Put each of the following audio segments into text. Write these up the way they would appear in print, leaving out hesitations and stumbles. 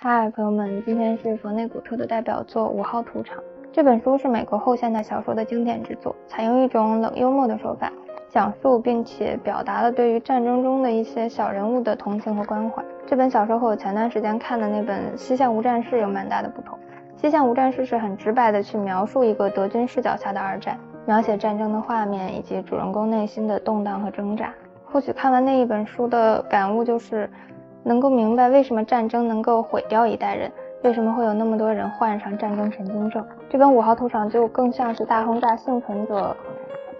嗨，朋友们，今天是冯内古特的代表作《5号屠场》。这本书是美国后现代小说的经典之作，采用一种冷幽默的手法，讲述并且表达了对于战争中的一些小人物的同情和关怀。这本小说和我前段时间看的那本《西线无战事》有蛮大的不同。《西线无战事》是很直白的去描述一个德军视角下的二战，描写战争的画面以及主人公内心的动荡和挣扎。或许看完那一本书的感悟就是能够明白为什么战争能够毁掉一代人，为什么会有那么多人患上战争神经症。这本5号屠场就更像是大轰炸幸存者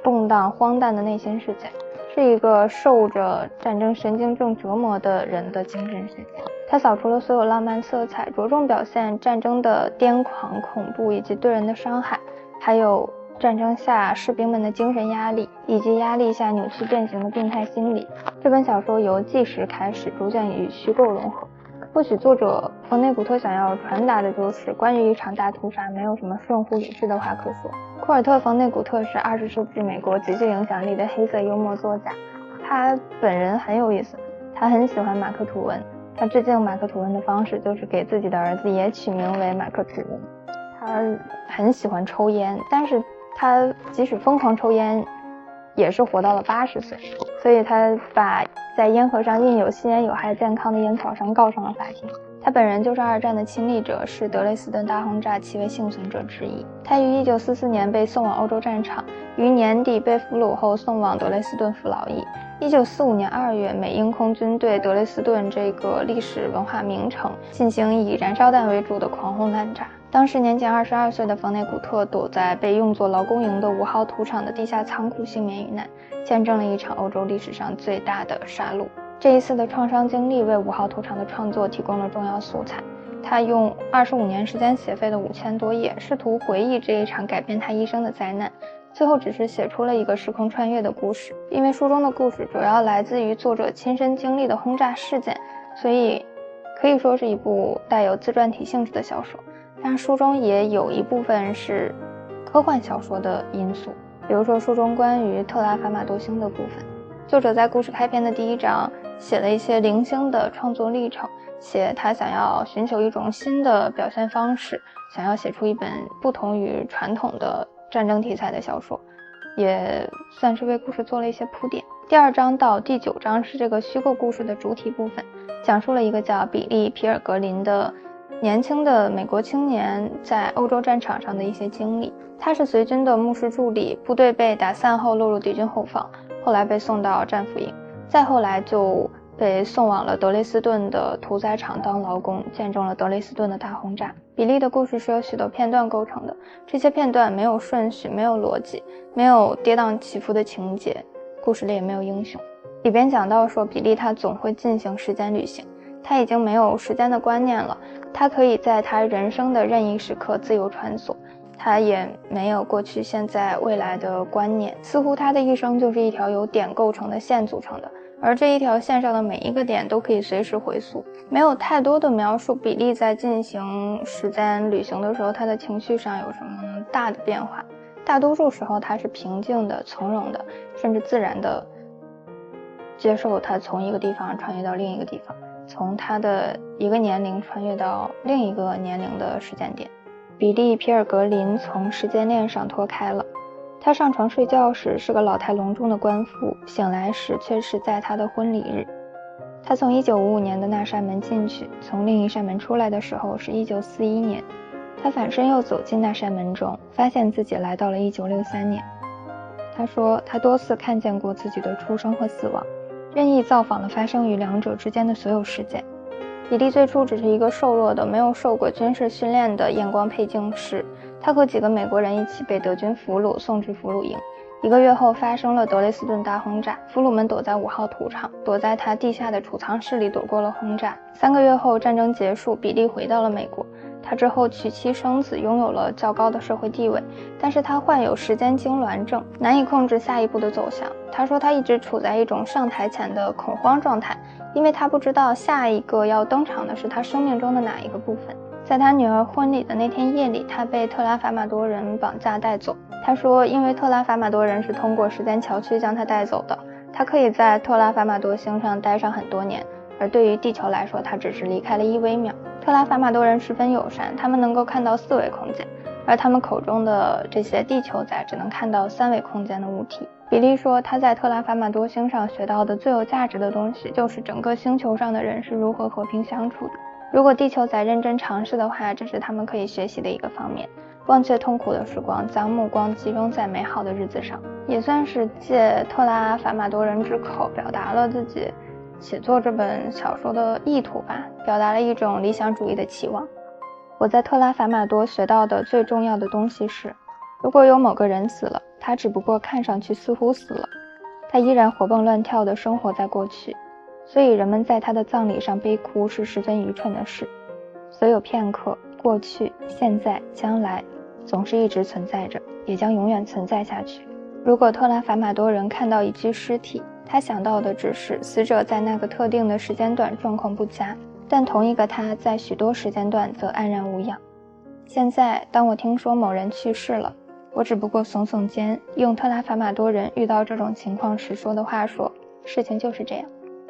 动荡荒诞的内心世界，是一个受着战争神经症折磨的人的精神世界。它扫除了所有浪漫色彩，着重表现战争的癫狂恐怖以及对人的伤害，还有战争下士兵们的精神压力，以及压力下扭曲变形的病态心理。这本小说由纪实开始，逐渐与虚构融合。或许作者冯内古特想要传达的就是关于一场大屠杀没有什么顺乎理智的话可说。库尔特·冯内古特是20世纪美国极具影响力的黑色幽默作家，他本人很有意思，他很喜欢马克·吐温，他致敬马克·吐温的方式就是给自己的儿子也取名为马克·吐温。他很喜欢抽烟，但是他即使疯狂抽烟也是活到了80岁，所以他把在烟盒上印有吸烟有害健康的烟草商告上了法庭。他本人就是二战的亲历者，是德累斯顿大轰炸7位幸存者之一。他于1944年被送往欧洲战场，于年底被俘虏后送往德累斯顿服劳役。1945年2月，美英空军对德累斯顿这个历史文化名城进行以燃烧弹为主的狂轰滥炸。当时年仅22岁的冯内古特躲在被用作劳工营的5号屠场的地下仓库幸免于难，见证了一场欧洲历史上最大的杀戮。这一次的创伤经历为5号屠场的创作提供了重要素材。他用25年时间写废的5000多页，试图回忆这一场改变他一生的灾难，最后只是写出了一个时空穿越的故事。因为书中的故事主要来自于作者亲身经历的轰炸事件，所以可以说是一部带有自传体性质的小说。但书中也有一部分是科幻小说的因素，比如说书中关于特拉法马多星的部分。作者在故事开篇的第1章写了一些零星的创作历程，写他想要寻求一种新的表现方式，想要写出一本不同于传统的战争题材的小说，也算是为故事做了一些铺垫。第2章到第9章是这个虚构故事的主体部分，讲述了一个叫比利·皮尔格林的年轻的美国青年在欧洲战场上的一些经历。他是随军的牧师助理，部队被打散后落入敌军后方，后来被送到战俘营，再后来就被送往了德累斯顿的屠宰场当劳工，见证了德累斯顿的大轰炸。比利的故事是由许多片段构成的，这些片段没有顺序，没有逻辑，没有跌宕起伏的情节，故事里也没有英雄。里边讲到说，比利他总会进行时间旅行，他已经没有时间的观念了，他可以在他人生的任意时刻自由穿梭，他也没有过去现在未来的观念，似乎他的一生就是一条由点构成的线组成的，而这一条线上的每一个点都可以随时回溯。没有太多的描述比利在进行时间旅行的时候他的情绪上有什么大的变化，大多数时候他是平静的、从容的，甚至自然的接受他从一个地方穿越到另一个地方，从他的一个年龄穿越到另一个年龄的时间点。比利·皮尔格林从时间链上脱开了，他上床睡觉时是个老态龙钟的官妇，醒来时却是在他的婚礼日。他从1955年的那扇门进去，从另一扇门出来的时候是1941年。他反身又走进那扇门中，发现自己来到了1963年。他说他多次看见过自己的出生和死亡，任意造访了发生于两者之间的所有事件。比利最初只是一个瘦弱的、没有受过军事训练的验光配镜师，他和几个美国人一起被德军俘虏，送至俘虏营。1个月后发生了德累斯顿大轰炸，俘虏们躲在5号屠场，躲在他地下的储藏室里躲过了轰炸。3个月后战争结束，比利回到了美国。他之后娶妻生子，拥有了较高的社会地位，但是他患有时间痉挛症，难以控制下一步的走向。他说他一直处在一种上台前的恐慌状态，因为他不知道下一个要登场的是他生命中的哪一个部分。在他女儿婚礼的那天夜里，他被特拉法马多人绑架带走。他说因为特拉法马多人是通过时间桥区将他带走的，他可以在特拉法马多星上待上很多年，而对于地球来说他只是离开了1微秒。特拉法马多人十分友善，他们能够看到4维空间，而他们口中的这些地球仔只能看到3维空间的物体。比利说，他在特拉法马多星上学到的最有价值的东西，就是整个星球上的人是如何和平相处的。如果地球仔认真尝试的话，这是他们可以学习的一个方面。忘却痛苦的时光，将目光集中在美好的日子上，也算是借特拉法马多人之口表达了自己写作这本小说的意图吧，表达了一种理想主义的期望。我在特拉法马多学到的最重要的东西是，如果有某个人死了，他只不过看上去似乎死了，他依然活蹦乱跳地生活在过去，所以人们在他的葬礼上悲哭是十分愚蠢的事。所有片刻，过去、现在、将来，总是一直存在着，也将永远存在下去。如果特拉法马多人看到一具尸体，他想到的只是死者在那个特定的时间段状况不佳，但同一个他在许多时间段则安然无恙。现在当我听说某人去世了，我只不过耸耸肩，用特拉法马多人遇到这种情况时说的话说，事情就是这样。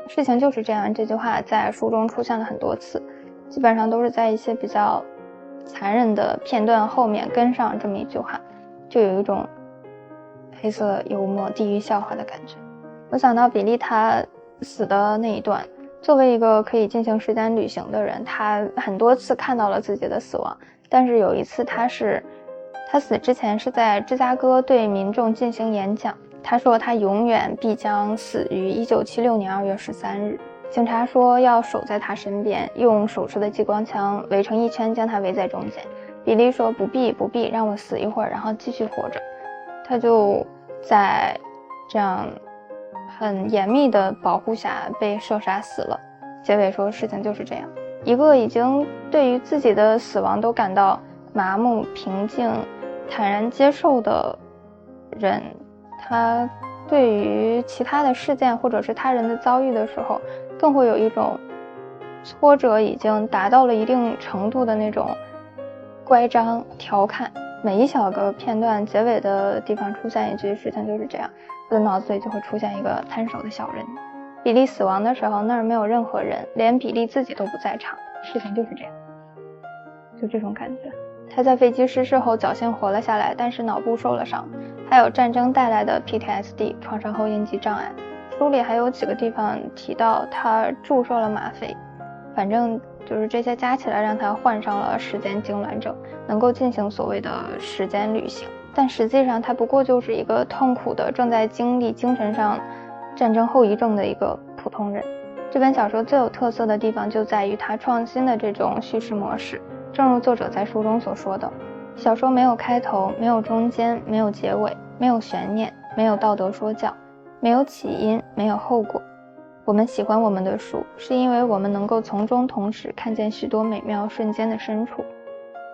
事情就是这样这句话在书中出现了很多次，基本上都是在一些比较残忍的片段后面跟上这么一句话，就有一种黑色幽默地狱笑话的感觉。我想到比利他死的那一段，作为一个可以进行时间旅行的人，他很多次看到了自己的死亡，但是有一次他死之前是在芝加哥对民众进行演讲，他说他永远必将死于1976年2月13日。警察说要守在他身边，用手持的激光枪围成一圈，将他围在中间。比利说不必，让我死一会儿，然后继续活着。他就在这样很严密的保护下被射杀死了。结尾说事情就是这样。一个已经对于自己的死亡都感到麻木、平静、坦然接受的人，他对于其他的事件或者是他人的遭遇的时候，更会有一种挫折已经达到了一定程度的那种乖张调侃。每一小个片段结尾的地方出现一句事情就是这样，我的脑子里就会出现一个摊手的小人。比利死亡的时候，那儿没有任何人，连比利自己都不在场，事情就是这样，就这种感觉。他在飞机失事后侥幸活了下来，但是脑部受了伤，还有战争带来的 PTSD 创伤后应激障碍。书里还有几个地方提到他注射了吗啡，反正就是这些加起来让他患上了时间痉挛症，能够进行所谓的时间旅行。但实际上他不过就是一个痛苦的正在经历精神上战争后遗症的一个普通人。这本小说最有特色的地方就在于它创新的这种叙事模式。正如作者在书中所说的，小说没有开头，没有中间，没有结尾，没有悬念，没有道德说教，没有起因，没有后果。我们喜欢我们的书，是因为我们能够从中同时看见许多美妙瞬间的深处。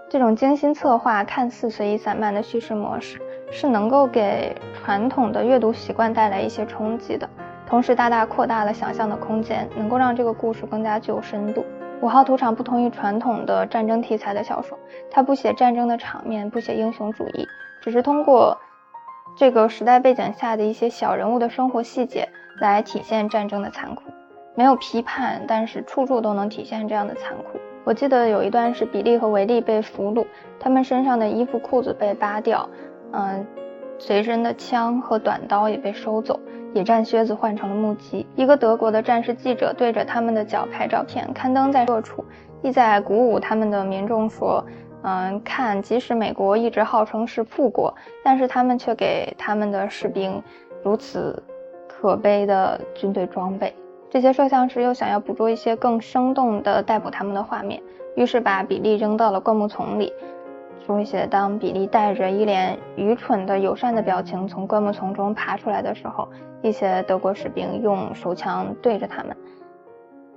这种精心策划、看似随意散漫的叙事模式，是能够给传统的阅读习惯带来一些冲击的，同时大大扩大了想象的空间，能够让这个故事更加具有深度。5号屠场不同于传统的战争题材的小说，它不写战争的场面，不写英雄主义，只是通过这个时代背景下的一些小人物的生活细节来体现战争的残酷。没有批判，但是处处都能体现这样的残酷。我记得有一段是比利和维利被俘虏，他们身上的衣服裤子被扒掉，随身的枪和短刀也被收走，野战靴子换成了木屐。一个德国的战士记者对着他们的脚拍照片，刊登在各处，意在鼓舞他们的民众说，看，即使美国一直号称是富国，但是他们却给他们的士兵如此可悲的军队装备。这些摄像师又想要捕捉一些更生动的逮捕他们的画面，于是把比利扔到了灌木丛里。说一些当比利带着一脸愚蠢的友善的表情从灌木丛中爬出来的时候，一些德国士兵用手枪对着他们，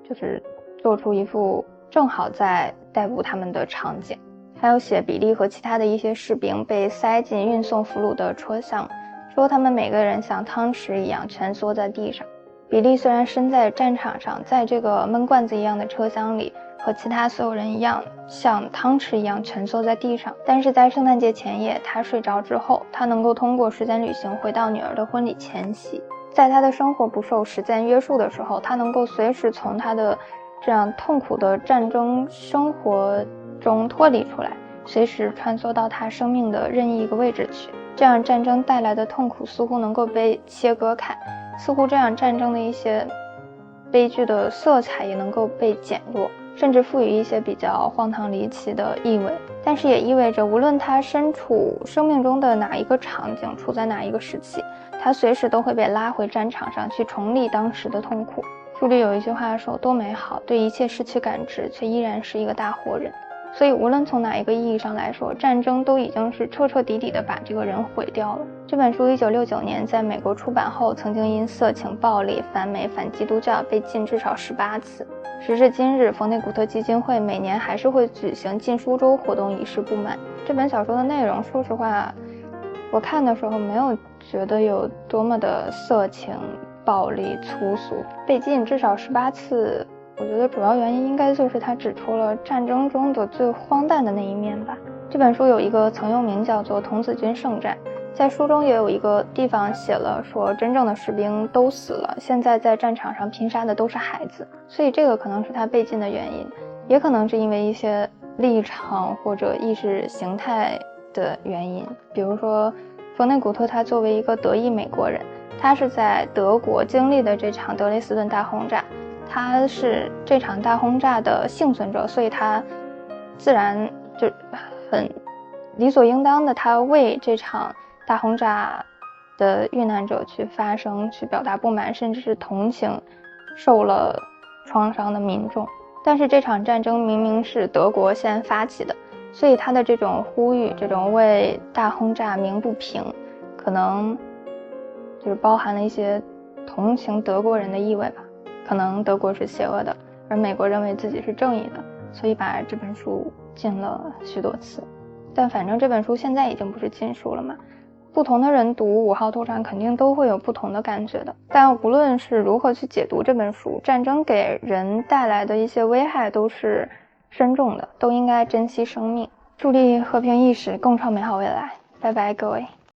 就是做出一副正好在逮捕他们的场景。还有写比利和其他的一些士兵被塞进运送俘虏的车厢，说他们每个人像汤匙一样蜷缩在地上。比利虽然身在战场上，在这个闷罐子一样的车厢里，和其他所有人一样像汤匙一样蜷缩在地上，但是在圣诞节前夜他睡着之后，他能够通过时间旅行回到女儿的婚礼前夕。在他的生活不受时间约束的时候，他能够随时从他的这样痛苦的战争生活中脱离出来，随时穿梭到他生命的任意一个位置去。这样战争带来的痛苦似乎能够被切割开，似乎这样战争的一些悲剧的色彩也能够被减弱，甚至赋予一些比较荒唐离奇的意味。但是也意味着无论他身处生命中的哪一个场景，处在哪一个时期，他随时都会被拉回战场上去重历当时的痛苦。书里有一句话说，多美好，对一切失去感知，却依然是一个大活人。所以无论从哪一个意义上来说，战争都已经是彻彻底底的把这个人毁掉了。这本书1969年在美国出版后，曾经因色情、暴力、反美、反基督教被禁至少18次。时至今日，冯内古特基金会每年还是会举行禁书周活动以示不满。这本小说的内容，说实话，我看的时候没有觉得有多么的色情、暴力、粗俗。被禁至少18次，我觉得主要原因应该就是他指出了战争中的最荒诞的那一面吧。这本书有一个曾用名叫做童子军圣战，在书中也有一个地方写了说真正的士兵都死了，现在在战场上拼杀的都是孩子。所以这个可能是他被禁的原因，也可能是因为一些立场或者意识形态的原因。比如说冯内古特他作为一个德裔美国人，他是在德国经历的这场德累斯顿大轰炸，他是这场大轰炸的幸存者，所以他自然就很理所应当的，他为这场大轰炸的遇难者去发声，去表达不满，甚至是同情受了创伤的民众。但是这场战争明明是德国先发起的，所以他的这种呼吁，这种为大轰炸鸣不平，可能就是包含了一些同情德国人的意味吧。可能德国是邪恶的，而美国认为自己是正义的，所以把这本书禁了许多次。但反正这本书现在已经不是禁书了嘛，不同的人读5号屠场肯定都会有不同的感觉的。但无论是如何去解读这本书，战争给人带来的一些危害都是深重的，都应该珍惜生命，助力和平意识，共创美好未来。拜拜各位。